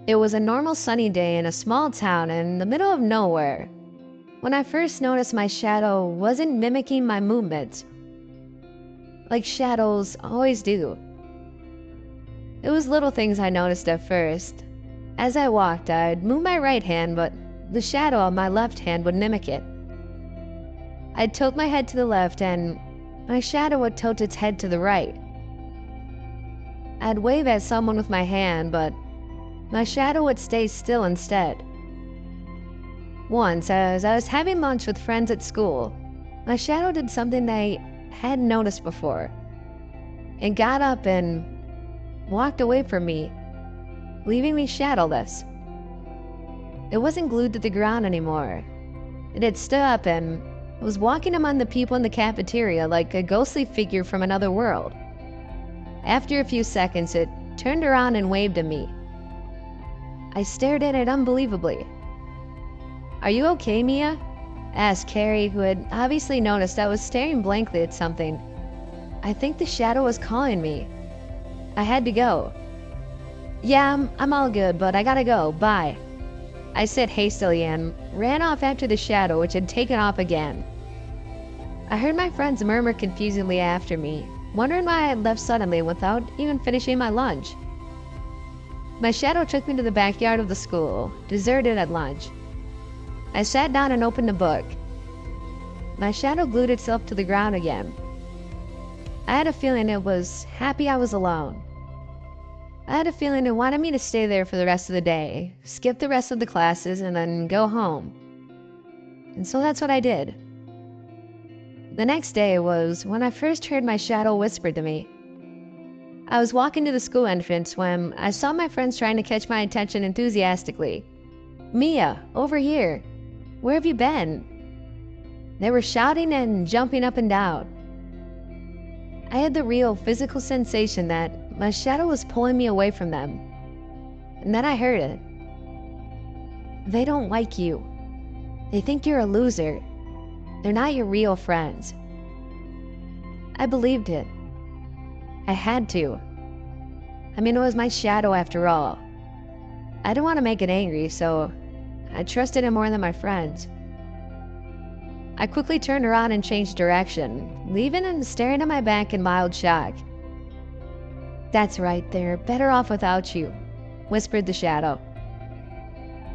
It was a normal sunny day in a small town in the middle of nowhere. When I first noticed my shadow wasn't mimicking my movements, like shadows always do. It was little things I noticed at first. As I walked, I'd move my right hand, but the shadow on my left hand would mimic it. I'd tilt my head to the left, and my shadow would tilt its head to the right. I'd wave at someone with my hand, but my shadow would stay still instead. Once, as I was having lunch with friends at school, my shadow did something I hadn't noticed before. It got up and walked away from me, leaving me shadowless. It wasn't glued to the ground anymore. It had stood up and was walking among the people in the cafeteria like a ghostly figure from another world. After a few seconds, it turned around and waved at me. I stared at it unbelievably. "Are you okay, Mia?" asked Carrie, who had obviously noticed I was staring blankly at something. I think the shadow was calling me. I had to go. "Yeah, I'm all good, but I gotta go. Bye," I said hastily and ran off after the shadow, which had taken off again. I heard my friends murmur confusedly after me, wondering why I had left suddenly without even finishing my lunch. My shadow took me to the backyard of the school, deserted at lunch. I sat down and opened a book. My shadow glued itself to the ground again. I had a feeling it was happy I was alone. I had a feeling it wanted me to stay there for the rest of the day, skip the rest of the classes, and then go home. And so that's what I did. The next day was when I first heard my shadow whisper to me. I was walking to the school entrance when I saw my friends trying to catch my attention enthusiastically. "Mia, over here. Where have you been?" They were shouting and jumping up and down. I had the real physical sensation that my shadow was pulling me away from them. And then I heard it. "They don't like you. They think you're a loser. They're not your real friends." I believed it. I had to. I mean, it was my shadow after all. I didn't want to make it angry, so I trusted it more than my friends. I quickly turned around and changed direction, leaving him staring at my back in mild shock. "That's right, they're better off without you," whispered the shadow.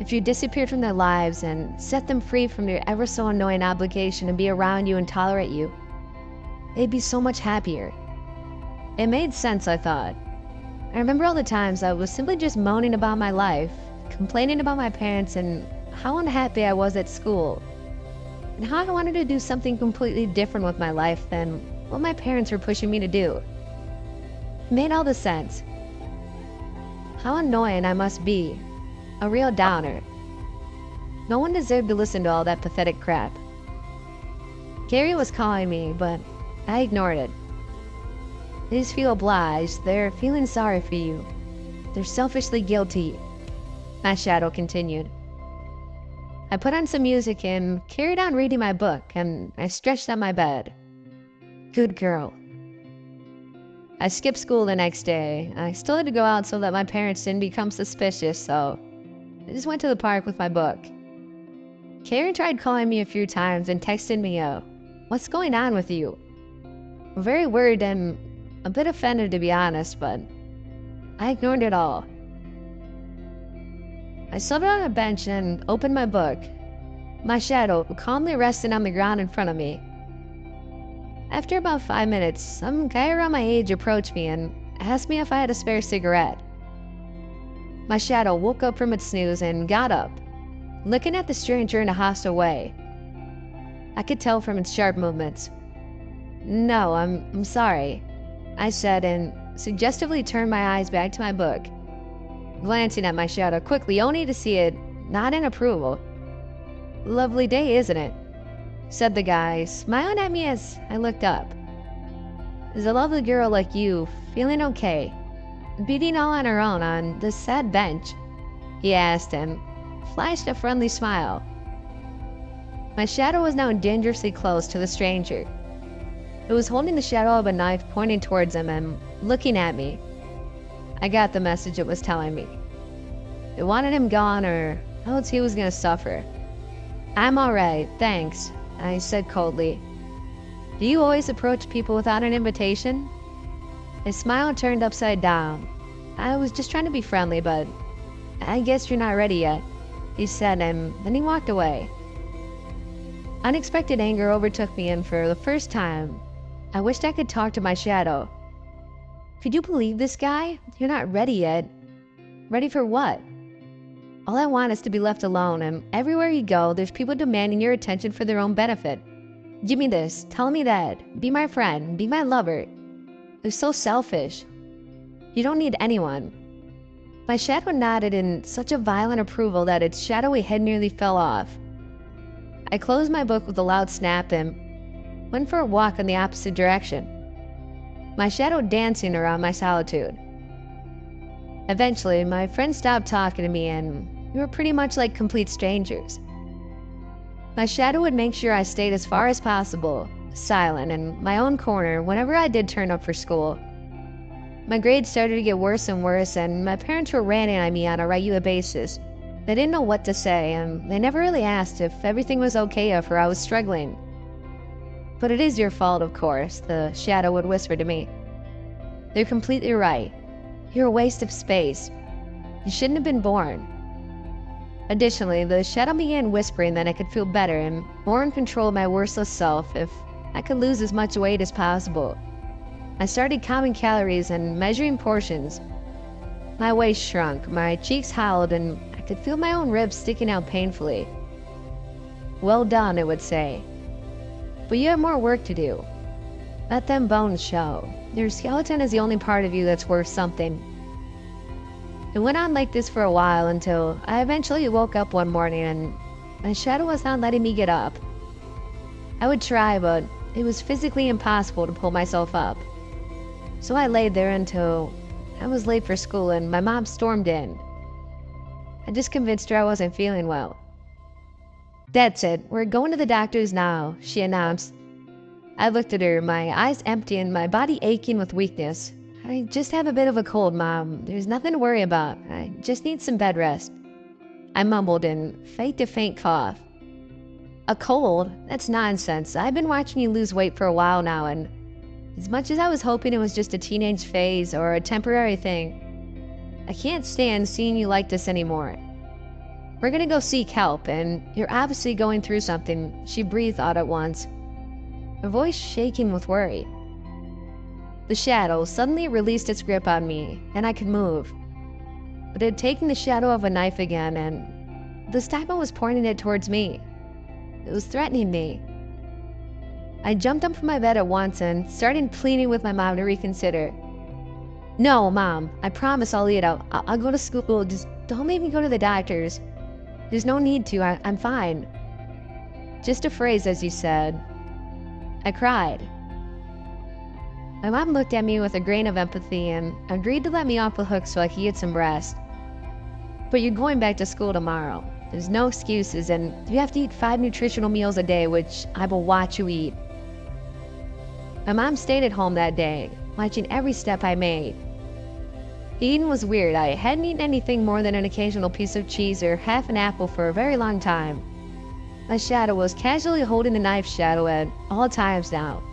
"If you disappeared from their lives and set them free from their ever so annoying obligation to be around you and tolerate you, they'd be so much happier." It made sense, I thought. I remember all the times I was simply just moaning about my life, complaining about my parents and how unhappy I was at school, and how I wanted to do something completely different with my life than what my parents were pushing me to do. It made all the sense. How annoying I must be. A real downer. No one deserved to listen to all that pathetic crap. Carrie was calling me, but I ignored it. "They just feel obliged. They're feeling sorry for you. They're selfishly guilty," my shadow continued. I put on some music and carried on reading my book, and I stretched on my bed. Good girl. I skipped school the next day. I still had to go out so that my parents didn't become suspicious, so I just went to the park with my book. Carrie tried calling me a few times and texted me, "What's going on with you?" I'm very worried and a bit offended, to be honest, but I ignored it all. I sat on a bench and opened my book, my shadow calmly resting on the ground in front of me. After about 5 minutes, some guy around my age approached me and asked me if I had a spare cigarette. My shadow woke up from its snooze and got up, looking at the stranger in a hostile way. I could tell from its sharp movements. "No, I'm sorry," I said, and suggestively turned my eyes back to my book, glancing at my shadow quickly only to see it nod in approval. "Lovely day, isn't it?" said the guy, smiling at me as I looked up. "Is a lovely girl like you feeling okay, beating all on her own on this sad bench?" he asked and flashed a friendly smile. My shadow was now dangerously close to the stranger. It was holding the shadow of a knife pointing towards him and looking at me. I got the message it was telling me. It wanted him gone or else he was gonna suffer. I'm alright, thanks, I said coldly. Do you always approach people without an invitation? His smile turned upside down. I was just trying to be friendly, but I guess you're not ready yet, he said, and then he walked away. Unexpected anger overtook me, and for the first time, I wished I could talk to my shadow. Could you believe this guy? You're not ready yet. Ready for what? All I want is to be left alone, and everywhere you go, there's people demanding your attention for their own benefit. Give me this, tell me that, be my friend, be my lover. They're so selfish. You don't need anyone. My shadow nodded in such a violent approval that its shadowy head nearly fell off. I closed my book with a loud snap and went for a walk in the opposite direction, my shadow dancing around my solitude. Eventually, my friend stopped talking to me and we were pretty much like complete strangers. My shadow would make sure I stayed as far as possible, silent in my own corner whenever I did turn up for school. My grades started to get worse and worse, and my parents were ranting at me on a regular basis. They didn't know what to say, and they never really asked if everything was okay or if I was struggling. But it is your fault, of course, the shadow would whisper to me. They're completely right. You're a waste of space. You shouldn't have been born. Additionally, the shadow began whispering that I could feel better and more in control of my worthless self if I could lose as much weight as possible. I started counting calories and measuring portions. My waist shrunk, my cheeks hollowed, and I could feel my own ribs sticking out painfully. Well done, it would say. But you have more work to do. Let them bones show. Your skeleton is the only part of you that's worth something. It went on like this for a while until I eventually woke up one morning and my shadow was not letting me get up. I would try, but it was physically impossible to pull myself up. So I laid there until I was late for school and my mom stormed in. I just convinced her I wasn't feeling well. That's it, we're going to the doctor's now, she announced. I looked at her, my eyes empty and my body aching with weakness. I just have a bit of a cold, Mom. There's nothing to worry about. I just need some bed rest. I mumbled and faked a faint cough. A cold? That's nonsense. I've been watching you lose weight for a while now, and as much as I was hoping it was just a teenage phase or a temporary thing, I can't stand seeing you like this anymore. We're gonna go seek help, and you're obviously going through something, she breathed out at once, her voice shaking with worry. The shadow suddenly released its grip on me, and I could move. But it had taken the shadow of a knife again, and this time it was pointing it towards me. It was threatening me. I jumped up from my bed at once and started pleading with my mom to reconsider. No, Mom, I promise I'll eat out. I'll go to school. Just don't make me go to the doctors. There's no need to. I'm fine. Just a phrase, as you said. I cried. My mom looked at me with a grain of empathy and agreed to let me off the hook so I could get some rest. But you're going back to school tomorrow. There's no excuses, and you have to eat 5 nutritional meals a day, which I will watch you eat. My mom stayed at home that day, watching every step I made. Eating was weird. I hadn't eaten anything more than an occasional piece of cheese or half an apple for a very long time. My shadow was casually holding the knife shadow at all times now.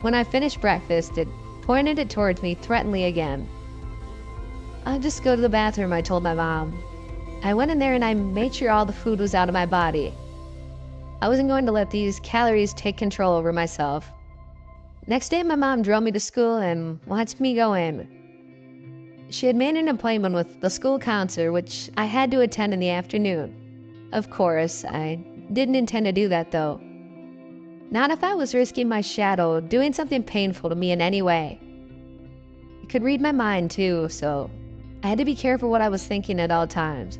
When I finished breakfast, it pointed it towards me threateningly again. I'll just go to the bathroom, I told my mom. I went in there and I made sure all the food was out of my body. I wasn't going to let these calories take control over myself. Next day, my mom drove me to school and watched me go in. She had made an appointment with the school counselor, which I had to attend in the afternoon. Of course, I didn't intend to do that though. Not if I was risking my shadow doing something painful to me in any way. It could read my mind too, so I had to be careful what I was thinking at all times.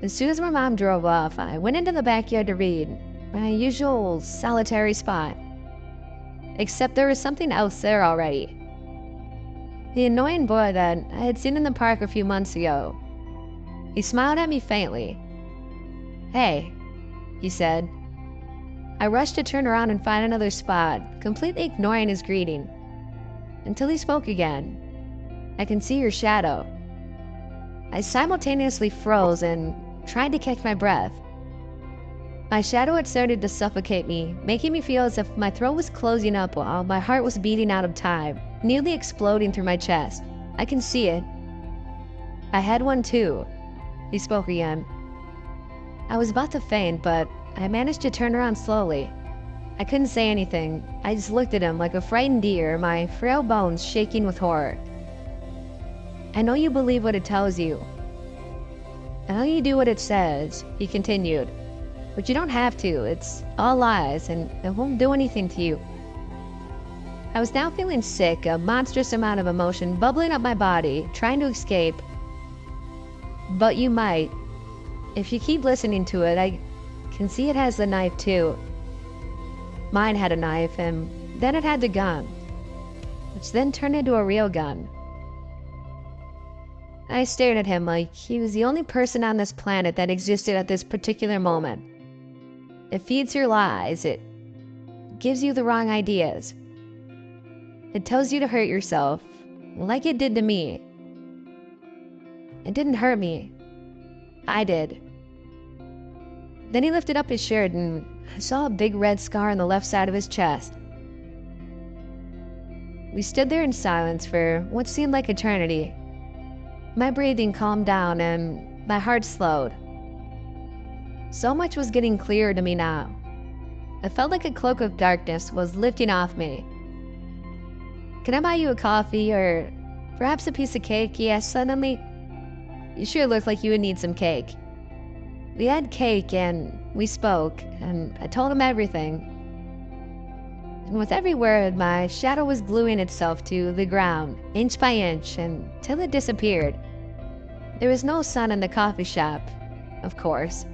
As soon as my mom drove off, I went into the backyard to read, my usual solitary spot. Except there was something else there already. The annoying boy that I had seen in the park a few months ago. He smiled at me faintly. Hey, he said. I rushed to turn around and find another spot, completely ignoring his greeting. Until he spoke again. I can see your shadow. I simultaneously froze and tried to catch my breath. My shadow had started to suffocate me, making me feel as if my throat was closing up while my heart was beating out of time, nearly exploding through my chest. I can see it. I had one too. He spoke again. I was about to faint, but I managed to turn around slowly. I couldn't say anything. I just looked at him like a frightened deer, my frail bones shaking with horror. I know you believe what it tells you. I know you do what it says, he continued. But you don't have to. It's all lies, and it won't do anything to you. I was now feeling sick, a monstrous amount of emotion bubbling up my body, trying to escape. But you might. If you keep listening to it, I can see it has the knife too. Mine had a knife, and then it had the gun, which then turned into a real gun. I stared at him like he was the only person on this planet that existed at this particular moment. It feeds your lies. It gives you the wrong ideas. It tells you to hurt yourself, like it did to me. It didn't hurt me. I did. Then he lifted up his shirt and I saw a big red scar on the left side of his chest. We stood there in silence for what seemed like eternity. My breathing calmed down and my heart slowed. So much was getting clearer to me now. It felt like a cloak of darkness was lifting off me. Can I buy you a coffee or perhaps a piece of cake? He asked suddenly. You sure look like you would need some cake. We had cake and we spoke, and I told him everything. And with every word, my shadow was gluing itself to the ground, inch by inch, until it disappeared. There was no sun in the coffee shop, of course.